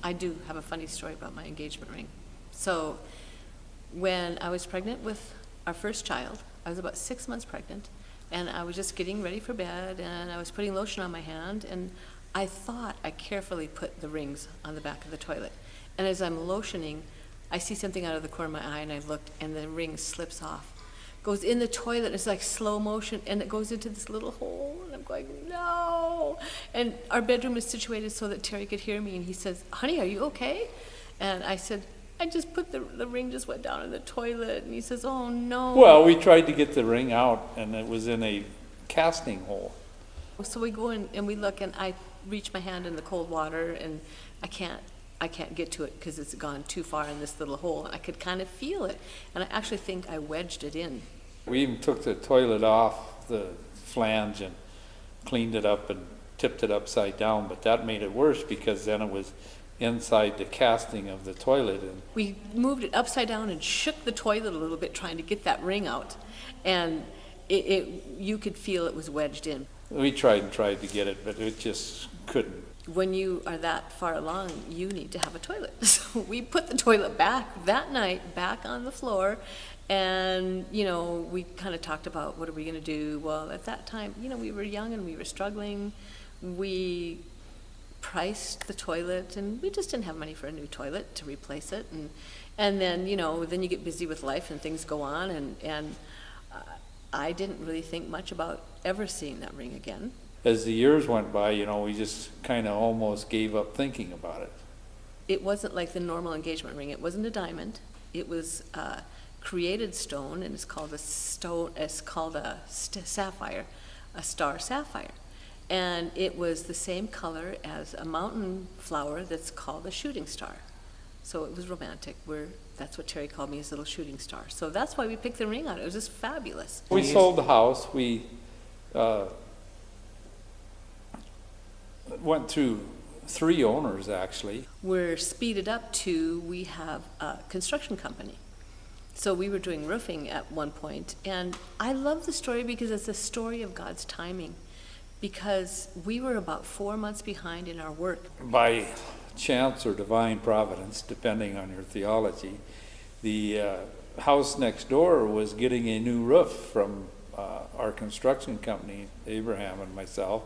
I do have a funny story about my engagement ring. So when I was pregnant with our first child, I was about 6 months pregnant, and I was just getting ready for bed, and I was putting lotion on my hand, and I thought I carefully put the rings on the back of the toilet. And as I'm lotioning, I see something out of the corner of my eye, and I looked, and the ring slips off. Goes in the toilet, it's like slow motion, and it goes into this little hole, and I'm going, no! And our bedroom is situated so that Terry could hear me, and he says, honey, are you okay? And I said, I just put the ring just went down in the toilet. And he says, oh no. Well, we tried to get the ring out, and it was in a casting hole. So we go in and we look, and I reach my hand in the cold water, and I can't get to it because it's gone too far in this little hole. And I could kind of feel it, and I actually think I wedged it in. We even took the toilet off the flange and cleaned it up and tipped it upside down, but that made it worse because then it was inside the casting of the toilet. And we moved it upside down and shook the toilet a little bit trying to get that ring out, and you could feel it was wedged in. We tried to get it, but it just couldn't. When you are that far along, you need to have a toilet. So we put the toilet back that night, back on the floor, and we kind of talked about what are we going to do. Well, at that time, we were young and we were struggling. We priced the toilet, and we just didn't have money for a new toilet to replace it, and then then you get busy with life and things go on, and I didn't really think much about ever seeing that ring again. As the years went by, we just kind of almost gave up thinking about it. It wasn't like the normal engagement ring. It wasn't a diamond. It was a created stone, and it's called a sapphire, a star sapphire. And it was the same color as a mountain flower that's called a shooting star. So it was romantic. That's what Terry called me, his little shooting star. So that's why we picked the ring out. It was just fabulous. We sold the house. We went through 3 owners, actually. We're speeded up to, we have a construction company. So we were doing roofing at one point. And I love the story because it's a story of God's timing. Because we were about 4 months behind in our work. By chance or divine providence, depending on your theology, the house next door was getting a new roof from our construction company, Abraham and myself.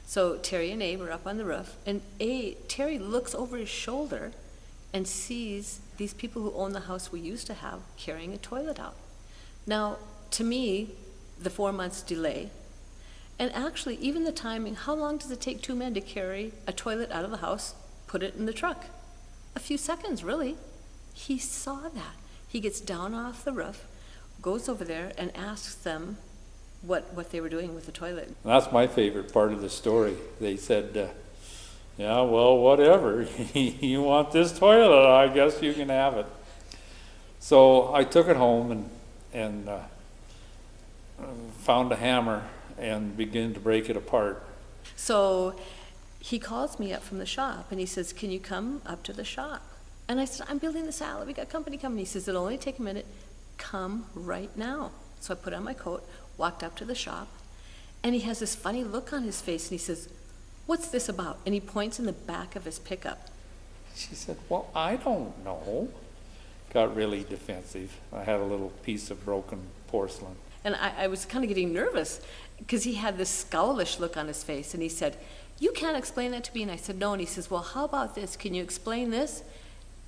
So Terry and Abe were up on the roof, and Terry looks over his shoulder and sees these people who own the house we used to have carrying a toilet out. Now, to me, the 4 months delay, and actually, even the timing, how long does it take 2 men to carry a toilet out of the house, put it in the truck? A few seconds, really. He saw that. He gets down off the roof, goes over there, and asks them what they were doing with the toilet. That's my favorite part of the story. They said, yeah, well, whatever. You want this toilet, I guess you can have it. So I took it home and found a hammer and begin to break it apart. So he calls me up from the shop, and he says, can you come up to the shop? And I said, I'm building the salad. We got company coming. He says, it'll only take a minute. Come right now. So I put on my coat, walked up to the shop, and he has this funny look on his face, and he says, what's this about? And he points in the back of his pickup. She said, well, I don't know. Got really defensive. I had a little piece of broken porcelain. And I was kind of getting nervous because he had this scowl-ish look on his face, and he said, you can't explain that to me. And I said, no. And he says, well, how about this? Can you explain this?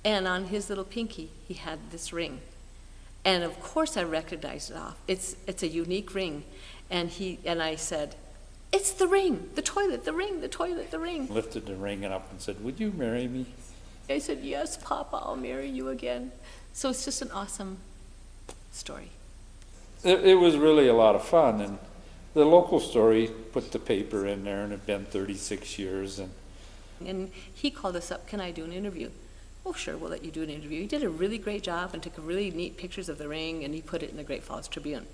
And on his little pinky, he had this ring. And of course I recognized it off. It's a unique ring. And I said, it's the ring, the toilet, the ring, the toilet, the ring. Lifted the ring up and said, would you marry me? I said, yes, Papa, I'll marry you again. So it's just an awesome story. It was really a lot of fun, and the local story put the paper in there, and it had been 36 years. And he called us up, can I do an interview? Oh, sure, we'll let you do an interview. He did a really great job and took really neat pictures of the ring, and he put it in the Great Falls Tribune.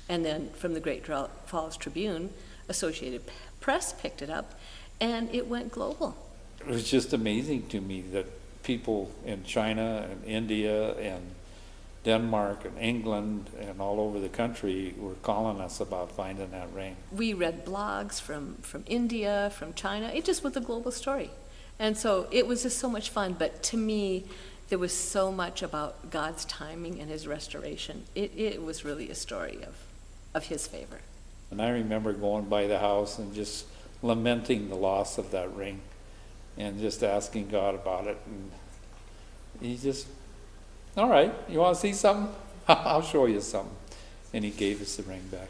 And then from the Great Falls Tribune, Associated Press picked it up, and it went global. It was just amazing to me that people in China and India and Denmark and England and all over the country were calling us about finding that ring. We read blogs from India, from China. It just was a global story. And so it was just so much fun, but to me, there was so much about God's timing and his restoration. It was really a story of his favor. And I remember going by the house and just lamenting the loss of that ring and just asking God about it. And he just, all right, you want to see something? I'll show you something. And he gave us the ring back.